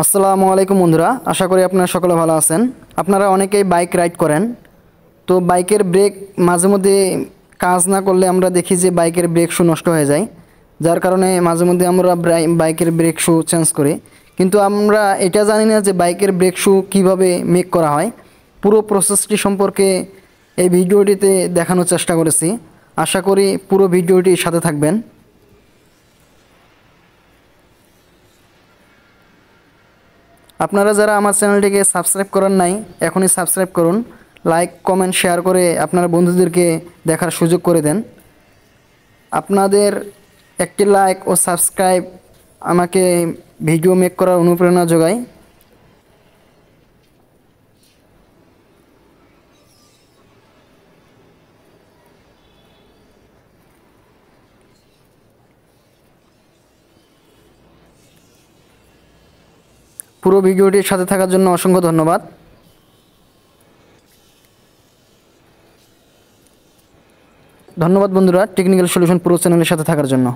আসসালামু আলাইকুম বন্ধুরা, আশা করি আপনারা সকলে ভালো আছেন। আপনারা অনেকেই বাইক রাইড করেন, তো বাইকের ব্রেক মাঝে মধ্যে কাজ না করলে আমরা দেখি যে বাইকের ব্রেক শু নষ্ট হয়ে যায়, যার কারণে মাঝে মধ্যে আমরা বাইকের ব্রেক শু চেঞ্জ করি। কিন্তু আমরা এটা জানি না যে বাইকের ব্রেক শু কীভাবে মেক করা হয়। পুরো প্রসেসটি সম্পর্কে এই ভিডিওটিতে দেখানোর চেষ্টা করেছি। আশা করি পুরো ভিডিওটির সাথে থাকবেন। আপনারা যারা আমার চ্যানেলটিকে সাবস্ক্রাইব করেন নাই, এখনই সাবস্ক্রাইব করুন। লাইক কমেন্ট শেয়ার করে আপনার বন্ধুদেরকে দেখার সুযোগ করে দেন। আপনাদের একটি লাইক ও সাবস্ক্রাইব আমাকে ভিডিও মেক করার অনুপ্রেরণা যোগায়। পুরো ভিডিওটির সাথে থাকার জন্য অসংখ্য ধন্যবাদ। ধন্যবাদ বন্ধুরা, টেকনিক্যাল সলিউশন পুরো চ্যানেলের সাথে থাকার জন্য।